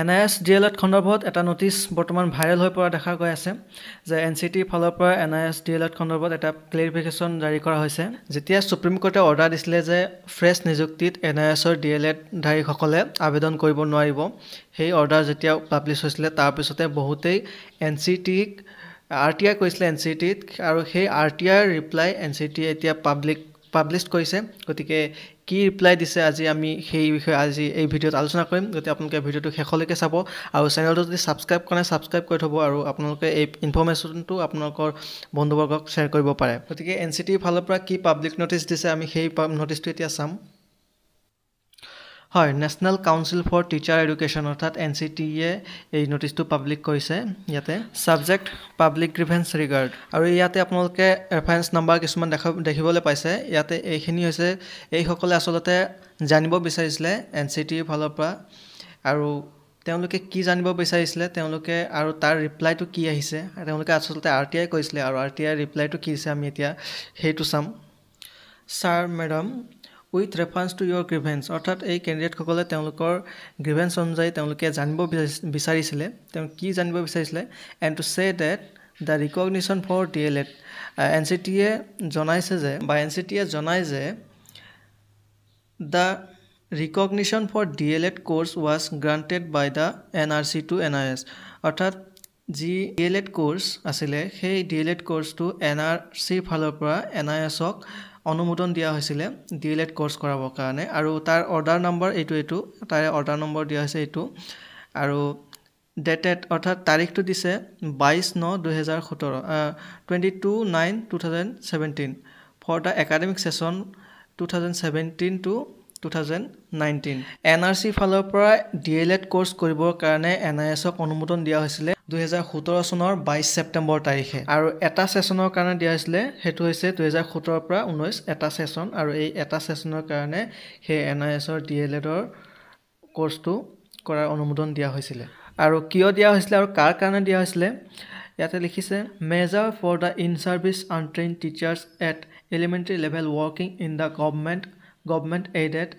NIS DLED খণ্ডত এটা notice বৰ্তমান ভাইৰেল হৈ পৰা দেখা গৈ আছে যে NCT ফালৰ পৰা NIS DLED খণ্ডত এটা ক্লেৰিফিকেশ্যন জাৰি কৰা হৈছে যেতিয়া সুপ্ৰিম কোৰ্টে অৰ্ডাৰ দিছিলে যে ফ্ৰেছ নিযুক্তিত NISৰ DLED ধাৰীসকলে আবেদন কৰিব নোৱাৰিব সেই অৰ্ডাৰ যেতিয়া পাব্লিছ হৈছিলে তাৰ পিছতে বহুতেই NCTক RTI কৈছিলে NCTত আৰু সেই RTIৰ ৰিপ্লাই NCT এতিয়া পাব্লিছ কৰিছে গতিকে কি ৰিপ্লাই দিছে আজি আমি সেই বিষয়ে আজি এই ভিডিঅ'ত আলোচনা কৰিম গতিকে আপোনালোকে ভিডিঅ'টো শেষলৈকে চাব আৰু চেনেলটো যদি ছাবস্ক্ৰাইব কৰা নাই ছাবস্ক্ৰাইব কৰি থ'ব আৰু আপোনালোকে এই ইনফৰমেশ্যনটো আপোনালোকৰ বন্ধুবৰ্গক শ্বেয়াৰ কৰিব পাৰে গতিকে NCT ফালৰ পৰা কি পাব্লিক নটিচ দিছে আমি সেই নটিচটো এতিয়া চাম হয় national council for teacher education অৰ্থাৎ NCTয়ে এই নটিচটো পাব্লিক কৰিছে ইয়াতে ছাবজেক্ট পাব্লিক গ্ৰিভেন্স ৰিগাৰ্ড আৰু ইয়াতে আপোনালোকে ৰেফাৰেন্স নাম্বাৰ কিছুমান দেখিবলৈ পাইছে ইয়াতে এইখিনি হৈছে এইসকলে আচলতে জানিব বিচাৰিছিলে NCTৰ ফালৰ পৰা আৰু তেওঁলোকে কি জানিব বিচাৰিছিলে তেওঁলোকে আৰু তাৰ ৰিপ্লাইটো কি আহিছে তেওঁলোকে আচলতে RTI কৈছিলে আৰু RTIৰ ৰিপ্লাইটো কি দিছে আমি এতিয়া সেইটো চাম sir madam with reference to your grievance অৰ্থাৎ এই কেণ্ডিডেটসকলে তেওঁলোকৰ গ্ৰিভেন্স অনুযায়ী তেওঁলোকে জানিব বিচাৰিছিলে তেওঁ কি জানিব বিচাৰিছিলে and to say that the recognition for DLED NCTয়ে জনায় যে the recognition for DLED course was granted by the NRC to NIS অৰ্থাৎ যি DLED কোৰ্ছ আছিলে সেই DLED কোৰ্ছটো NRCৰ ফালৰ পৰা NISক অনুমোদন দিয়া হৈছিলে DLED কোৰ্ছ কৰাবৰ কাৰণে আৰু তাৰ অৰ্ডাৰ নম্বৰ এইটো তাৰে অৰ্ডাৰ নম্বৰ দিয়া হৈছে এইটো আৰু ডেটেড অৰ্থাৎ তাৰিখটো দিছে 22/9/2017 22/9/2017 for the academic session 2017 to 2019 NRC ফালৰ পৰা DLED কোৰ্ছ কৰিবৰ কাৰণে NISক অনুমোদন দিয়া হৈছিলে 2017 চনৰ 22 ছেপ্টেম্বৰ তাৰিখে আৰু এটা ছেছনৰ কাৰণে দিয়া হৈছিলে সেইটো হৈছে 2017 পৰা 19 এটা ছেছন আৰু এই এটা ছেছনৰ কাৰণে সেই NISৰ DLEDৰ কোৰ্ছটো কৰাৰ অনুমোদন দিয়া হৈছিলে আৰু কিয় দিয়া হৈছিলে আৰু কাৰ কাৰণে দিয়া হৈছিলে ইয়াতে লিখিছে measure for the in service untrained teachers at elementary level working in the government aided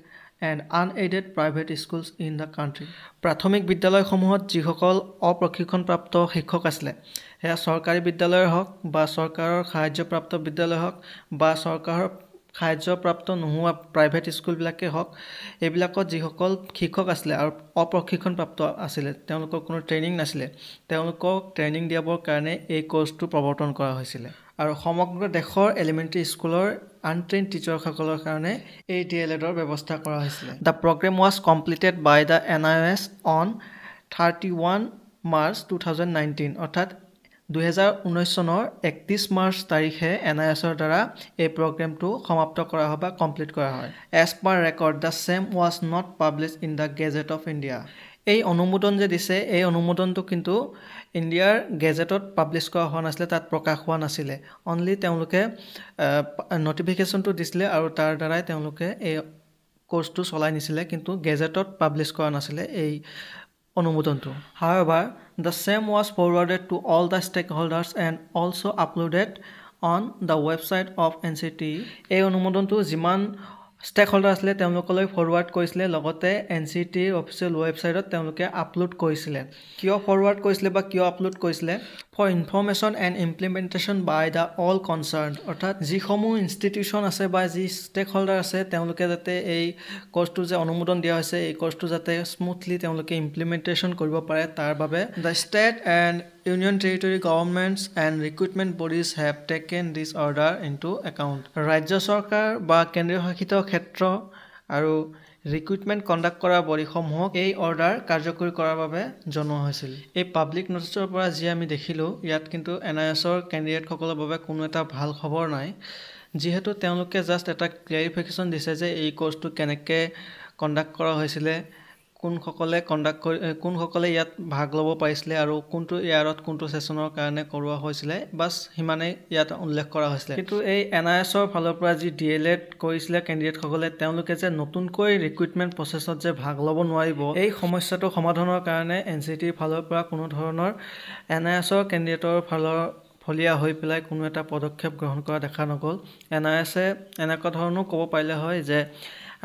and unaided private schools in the country প্ৰাথমিক বিদ্যালয়সমূহত যিসকল অপ্ৰশিক্ষণপ্ৰাপ্ত শিক্ষক আছিলে সেয়া চৰকাৰী বিদ্যালয় হওক বা চৰকাৰৰ সাহায্যপ্ৰাপ্ত বিদ্যালয় হওক বা চৰকাৰৰ সাহায্যপ্ৰাপ্ত নোহোৱা প্ৰাইভেট স্কুলবিলাকে হওক এইবিলাকত যিসকল শিক্ষক আছিলে আৰু অপ্ৰশিক্ষণপ্ৰাপ্ত আছিলে তেওঁলোকৰ কোনো ট্ৰেইনিং নাছিলে তেওঁলোকক ট্ৰেইনিং দিয়াবৰ কাৰণে এই কোৰ্ছটো প্ৰৱৰ্তন কৰা হৈছিলে আৰু সমগ্ৰ দেশৰ এলিমেণ্টাৰী স্কুলৰ আনট্ৰেইনড টিচাৰসকলৰ কাৰণে এই DLEDৰ ব্যৱস্থা কৰা হৈছিলে the program was completed by the NIS on 31 March 2019 অৰ্থাৎ 2019 চনৰ 31 মাৰ্চ তাৰিখে NISৰ দ্বাৰা এই প্ৰগ্ৰেমটো সমাপ্ত কৰা হয় বা কমপ্লিট কৰা হয় as per record the same was not publish in the gazette of India এই অনুমোদন যে দিছে এই অনুমোদনটো কিন্তু ইণ্ডিয়াৰ গেজেটত পাব্লিছ কৰা হোৱা নাছিলে তাত প্ৰকাশ হোৱা নাছিলে অনলি তেওঁলোকে নটিফিকেশ্যনটো দিছিলে আৰু তাৰ দ্বাৰাই তেওঁলোকে এই কোৰ্ছটো চলাই নিছিলে কিন্তু গেজেটত পাব্লিছ কৰা নাছিলে এই অনুমোদনটো however the same was forwarded to all the stakeholders and also uploaded on the website of NCT এই অনুমোদনটো যিমান ষ্টেকহোল্ডাৰ আছিলে তেওঁলোকলৈ ফৰৱাৰ্ড কৰিছিলে লগতে NCTৰ অফিচিয়েল ৱেবছাইটত তেওঁলোকে আপলোড কৰিছিলে কিয় ফৰৱাৰ্ড কৰিছিলে বা কিয় আপলোড কৰিছিলে for information and implementation by the all concern অৰ্থাৎ যিসমূহ ইনষ্টিটিউশ্যন আছে বা যি ষ্টেকহোল্ডাৰ আছে তেওঁলোকে যাতে এই কোৰ্ছটো যে অনুমোদন দিয়া হৈছে এই কোৰ্ছটো যাতে স্মুথলি তেওঁলোকে ইমপ্লিমেণ্টেশ্যন কৰিব পাৰে তাৰ বাবে the state and Union territory governments and recruitment bodies have taken this order into account. ৰাজ্য চৰকাৰ বা কেন্দ্ৰীয় শাসিত ক্ষেত্ৰ আৰু ৰিক্ৰুটমেণ্ট কণ্ডাক্ট কৰা বডিসমূহক এই অৰ্ডাৰ কাৰ্যকৰী কৰাৰ বাবে জনোৱা হৈছিল এই পাব্লিক নটিচৰ পৰা যি আমি দেখিলোঁ ইয়াত কিন্তু NISৰ কেণ্ডিডেটসকলৰ বাবে কোনো এটা ভাল খবৰ নাই যিহেতু তেওঁলোকে জাষ্ট এটা ক্লেৰিফিকেশ্যন দিছে যে এই কোৰ্ছটো কেনেকৈ কণ্ডাক্ট কৰা হৈছিলে কোনসকলে ইয়াত ভাগ ল'ব পাৰিছিলে আৰু কোনটো ইয়াৰত কোনটো ছেছনৰ কাৰণে কৰোৱা হৈছিলে বাছ সিমানেই ইয়াত উল্লেখ কৰা হৈছিলে কিন্তু এই NISৰ ফালৰ পৰা যি DLED কৰিছিলে কেণ্ডিডেটসকলে তেওঁলোকে যে নতুনকৈ ৰিক্ৰুটমেণ্ট প্ৰচেছত যে ভাগ ল'ব নোৱাৰিব এই সমস্যাটো সমাধানৰ কাৰণে NCTৰ ফালৰ পৰা কোনো ধৰণৰ NISৰ কেণ্ডিডেটৰ ফলীয়া হৈ পেলাই কোনো এটা পদক্ষেপ গ্ৰহণ কৰা দেখা নগ'ল NISে এনেকুৱা ধৰণৰ ক'ব পাৰিলে হয় যে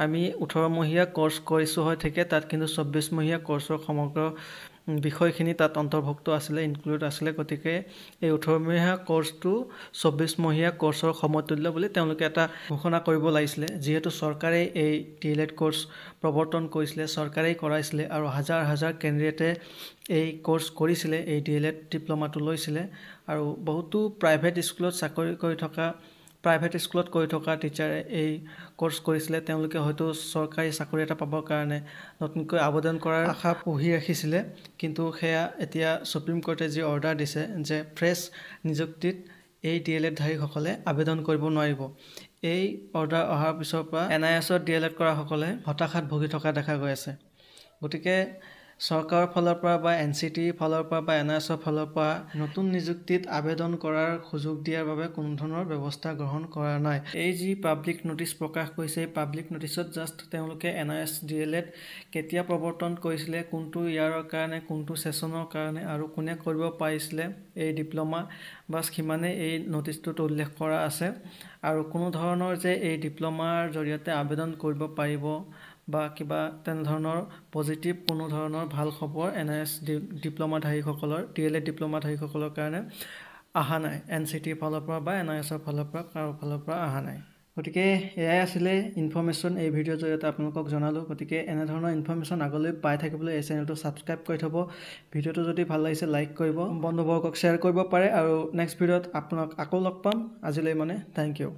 আমি 18মহীয়া কোৰ্চ কৰিছোঁ হৈ থাকে তাত কিন্তু 24মহীয়া কোৰ্চৰ সমগ্ৰ বিষয়খিনি তাত অন্তৰ্ভুক্ত আছিলে, ইনক্লুড আছিলে। গতিকে এই 18মহীয়া কোৰ্চটো 24মহীয়া কোৰ্চৰ সমতুল্য বুলি তেওঁলোকে এটা ঘোষণা কৰিব লাগিছিলে। যিহেতু চৰকাৰে এই DLED কোৰ্চ প্ৰৱৰ্তন কৰিছিলে, চৰকাৰেই কৰাইছিলে আৰু হাজাৰ হাজাৰ কেণ্ডিডেটে এই কোৰ্চ কৰিছিলে, এই DLED ডিপ্ল'মাটো লৈছিলে। আৰু বহুতো প্ৰাইভেট স্কুলত চাকৰি কৰি থকা টিচাৰে এই কোৰ্চ কৰিছিলে। তেওঁলোকে হয়তো চৰকাৰী চাকৰি এটা পাবৰ কাৰণে নতুনকৈ আবেদন কৰাৰ আশা পুহি ৰাখিছিলে, কিন্তু সেয়া এতিয়া সুপ্ৰিম কোৰ্টে যি অৰ্ডাৰ দিছে যে ফ্ৰেছ নিযুক্তিত এই DLED ধাৰীসকলে আবেদন কৰিব নোৱাৰিব। এই অৰ্ডাৰ অহাৰ পিছৰ পৰা NISত DLED কৰাসকলে হতাশাত ভুগি থকা দেখা গৈ আছে। গতিকে চৰকাৰৰ ফালৰ পৰা বা NCTৰ ফালৰ পৰা বা NISৰ ফালৰ পৰা নতুন নিযুক্তিত আবেদন কৰাৰ সুযোগ দিয়াৰ বাবে কোনো ধৰণৰ ব্যৱস্থা গ্ৰহণ কৰা নাই। এই যি পাব্লিক নটিচ প্ৰকাশ কৰিছে, এই পাব্লিক নটিচত জাষ্ট তেওঁলোকে NIS DLED কেতিয়া প্ৰৱৰ্তন কৰিছিলে, কোনটো ইয়াৰৰ কাৰণে, কোনটো ছেছনৰ কাৰণে আৰু কোনে কৰিব পাৰিছিলে এই ডিপ্ল'মা, বাছ সিমানেই এই নটিচটোত উল্লেখ কৰা আছে। আৰু কোনো ধৰণৰ যে এই ডিপ্ল'মাৰ জৰিয়তে আবেদন কৰিব পাৰিব বা কিবা তেনেধৰণৰ পজিটিভ কোনো ধৰণৰ ভাল খবৰ NIS ডিপ্ল'মাধাৰীসকলৰ DLED ডিপ্ল'মাধাৰীসকলৰ কাৰণে অহা নাই। NCTৰ ফালৰ পৰা বা NISৰ ফালৰ পৰা কাৰো ফালৰ পৰা অহা নাই। গতিকে এয়াই আছিলে ইনফৰ্মেশ্যন, এই ভিডিঅ'ৰ জৰিয়তে আপোনালোকক জনালোঁ। গতিকে এনেধৰণৰ ইনফৰ্মেশ্যন আগলৈ পাই থাকিবলৈ এই চেনেলটো ছাবস্ক্ৰাইব কৰি থ'ব। ভিডিঅ'টো যদি ভাল লাগিছে লাইক কৰিব, বন্ধুবৰ্গক শ্বেয়াৰ কৰিব পাৰে। আৰু নেক্সট ভিডিঅ'ত আপোনাক আকৌ লগ পাম। আজিলৈ থেংক ইউ।